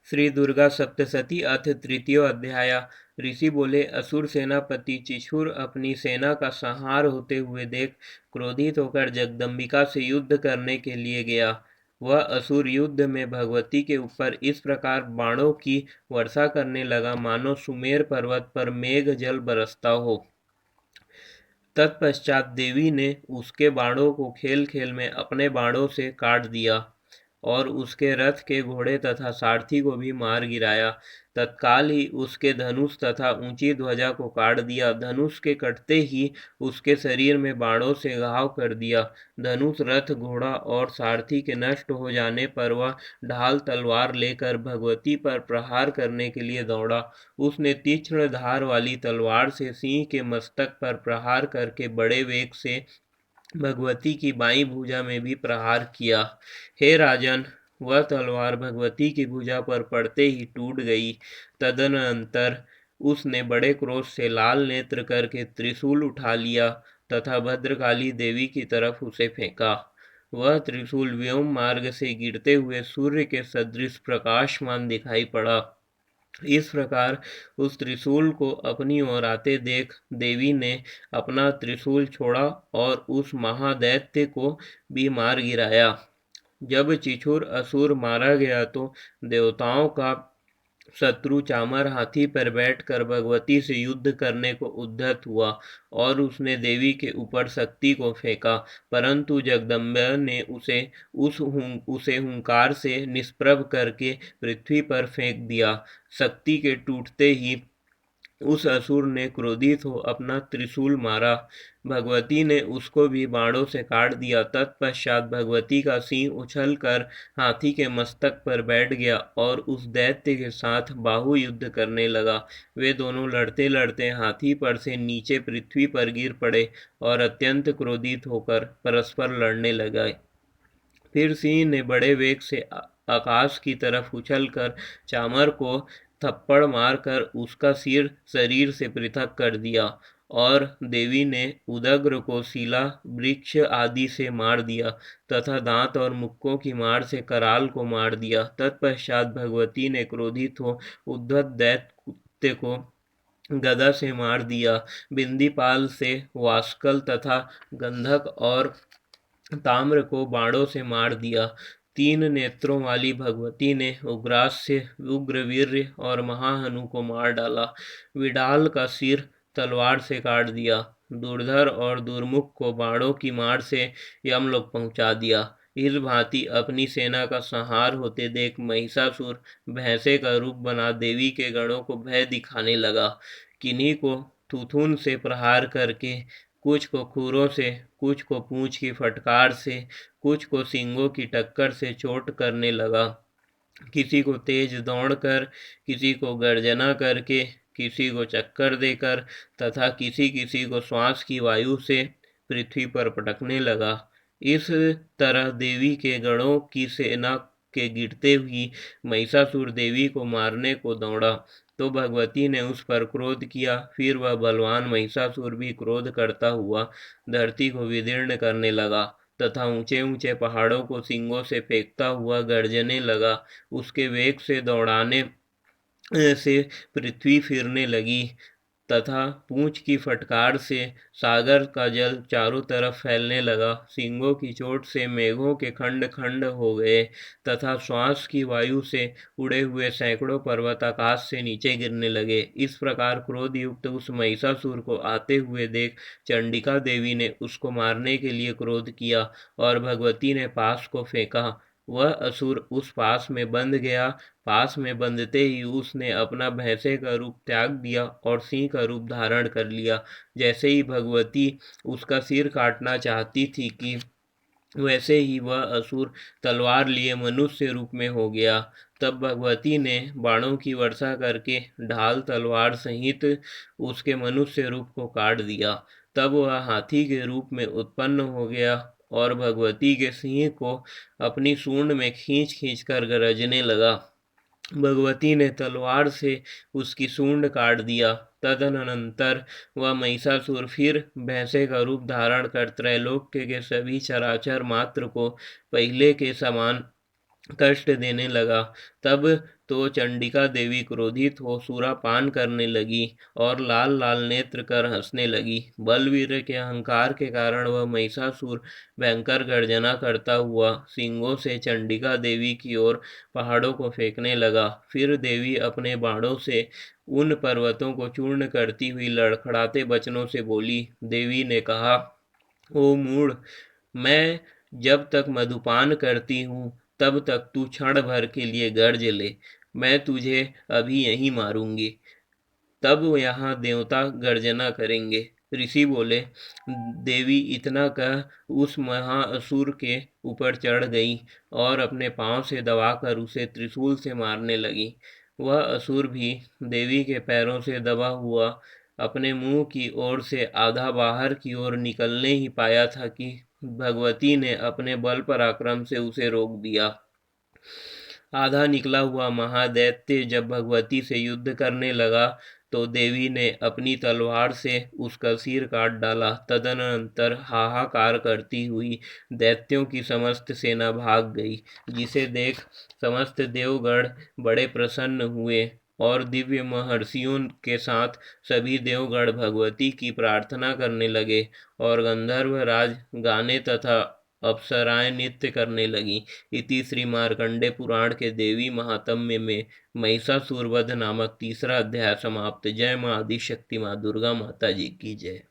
श्री दुर्गा सप्तशती अथ तृतीयो अध्याय। ऋषि बोले, असुर सेनापति चिछुर अपनी सेना का संहार होते हुए देख क्रोधित होकर जगदम्बिका से युद्ध करने के लिए गया। वह असुर युद्ध में भगवती के ऊपर इस प्रकार बाणों की वर्षा करने लगा मानो सुमेर पर्वत पर मेघ जल बरसता हो। तत्पश्चात देवी ने उसके बाणों को खेल खेल में अपने बाणों से काट दिया और उसके रथ के घोड़े तथा सारथी को भी मार गिराया। तत्काल ही उसके धनुष तथा ऊंची ध्वजा को काट दिया। धनुष के कटते ही उसके शरीर में बाणों से घाव कर दिया। धनुष, रथ, घोड़ा और सारथी के नष्ट हो जाने पर वह ढाल तलवार लेकर भगवती पर प्रहार करने के लिए दौड़ा। उसने तीक्ष्ण धार वाली तलवार से सिंह के मस्तक पर प्रहार करके बड़े वेग से भगवती की बाईं भुजा में भी प्रहार किया। हे राजन, वह तलवार भगवती की भुजा पर पड़ते ही टूट गई। तदनंतर उसने बड़े क्रोध से लाल नेत्र करके त्रिशूल उठा लिया तथा भद्रकाली देवी की तरफ उसे फेंका। वह त्रिशूल व्योम मार्ग से गिरते हुए सूर्य के सदृश प्रकाशमान दिखाई पड़ा। इस प्रकार उस त्रिशूल को अपनी ओर आते देख देवी ने अपना त्रिशूल छोड़ा और उस महादैत्य को भी मार गिराया। जब चिछुर असुर मारा गया तो देवताओं का शत्रु चामर हाथी पर बैठकर भगवती से युद्ध करने को उद्यत हुआ और उसने देवी के ऊपर शक्ति को फेंका, परंतु जगदम्बा ने उसे हुंकार से निष्प्रभ करके पृथ्वी पर फेंक दिया। शक्ति के टूटते ही उस असुर ने क्रोधित हो अपना त्रिशूल मारा। भगवती ने उसको भी बाणों से काट दिया। तत्पश्चात भगवती का सिंह उछलकर हाथी के मस्तक पर बैठ गया और उस दैत्य के साथ बाहु युद्ध करने लगा। वे दोनों लड़ते लड़ते हाथी पर से नीचे पृथ्वी पर गिर पड़े और अत्यंत क्रोधित होकर परस्पर लड़ने लगे। फिर सिंह ने बड़े वेग से आकाश की तरफ उछलकर चामर को थप्पड़ मारकर उसका सिर शरीर से पृथक कर दिया और देवी ने उदग्र को शिला, वृक्ष आदि से मार दिया तथा दांत और मुक्कों की मार से कराल को मार दिया। तत्पश्चात भगवती ने क्रोधित हो उद्धत दैत्य को गदा से मार दिया। बिंदीपाल से वाष्कल तथा गंधक और ताम्र को बाणों से मार दिया। तीन नेत्रों वाली भगवती ने उग्रास्य, उग्रवीर्य और महाहनु को मार डाला। विडाल का सिर तलवार से काट दिया। दुर्धर और दुर्मुख को बाणों की मार से यमलोक पहुंचा दिया। इस भांति अपनी सेना का संहार होते देख महिषासुर भैंसे का रूप बना देवी के गणों को भय दिखाने लगा। किन्हीं को थुथुन से प्रहार करके, कुछ को खुरों से, कुछ को पूंछ की फटकार से, कुछ को सींगों की टक्कर से चोट करने लगा। किसी को तेज दौड़ कर, किसी को गर्जना करके, किसी को चक्कर देकर तथा किसी किसी को श्वास की वायु से पृथ्वी पर पटकने लगा। इस तरह देवी के गणों की सेना के गिरते हुई महिषासुर देवी को मारने को दौड़ा तो भगवती ने उस पर क्रोध किया। फिर वह बलवान महिषासुर भी क्रोध करता हुआ धरती को विदीर्ण करने लगा तथा ऊंचे ऊंचे पहाड़ों को सींगों से फेंकता हुआ गर्जने लगा। उसके वेग से दौड़ाने से पृथ्वी फिरने लगी तथा पूंछ की फटकार से सागर का जल चारों तरफ फैलने लगा। सींगों की चोट से मेघों के खंड खंड हो गए तथा श्वास की वायु से उड़े हुए सैकड़ों पर्वत आकाश से नीचे गिरने लगे। इस प्रकार क्रोध युक्त उस महिषासुर को आते हुए देख चंडिका देवी ने उसको मारने के लिए क्रोध किया और भगवती ने पास को फेंका। वह असुर उस पास में बंध गया। पास में बंधते ही उसने अपना भैंसे का रूप त्याग दिया और सिंह का रूप धारण कर लिया। जैसे ही भगवती उसका सिर काटना चाहती थी कि वैसे ही वह असुर तलवार लिए मनुष्य रूप में हो गया। तब भगवती ने बाणों की वर्षा करके ढाल तलवार सहित उसके मनुष्य रूप को काट दिया। तब वह हाथी के रूप में उत्पन्न हो गया और भगवती के सिंह को अपनी सूंड में खींच खींच कर गरजने लगा। भगवती ने तलवार से उसकी सूंड काट दिया। तदनंतर वह महिषासुर फिर भैंसे का रूप धारण कर त्रैलोक्य के सभी चराचर मात्र को पहले के समान कष्ट देने लगा। तब तो चंडिका देवी क्रोधित हो सुरापान करने लगी और लाल लाल नेत्र कर हंसने लगी। बलवीर के अहंकार के कारण वह महिषासुर भयंकर गर्जना करता हुआ सींगों से चंडिका देवी की ओर पहाड़ों को फेंकने लगा। फिर देवी अपने बाणों से उन पर्वतों को चूर्ण करती हुई लड़खड़ाते वचनों से बोली। देवी ने कहा, ओ मूढ़, मैं जब तक मधुपान करती हूँ तब तक तू क्षण भर के लिए गर्ज ले। मैं तुझे अभी यहीं मारूंगी। तब यहाँ देवता गर्जना करेंगे। ऋषि बोले। देवी इतना कह उस महाअसुर के ऊपर चढ़ गई और अपने पांव से दबाकर उसे त्रिशूल से मारने लगी। वह असुर भी देवी के पैरों से दबा हुआ अपने मुंह की ओर से आधा बाहर की ओर निकलने ही पाया था कि भगवती ने अपने बल पराक्रम से उसे रोक दिया। आधा निकला हुआ महादैत्य जब भगवती से युद्ध करने लगा तो देवी ने अपनी तलवार से उसका सिर काट डाला। तदनंतर हाहाकार करती हुई दैत्यों की समस्त सेना भाग गई, जिसे देख समस्त देवगण बड़े प्रसन्न हुए और दिव्य महर्षियों के साथ सभी देवगण भगवती की प्रार्थना करने लगे और गंधर्व राज गाने तथा अप्सराएं नृत्य करने लगीं। इति श्री मार्कंडे पुराण के देवी महात्म्य में महिषासुर वध नामक तीसरा अध्याय समाप्त। जय मां आदिशक्ति मां दुर्गा माता जी की जय।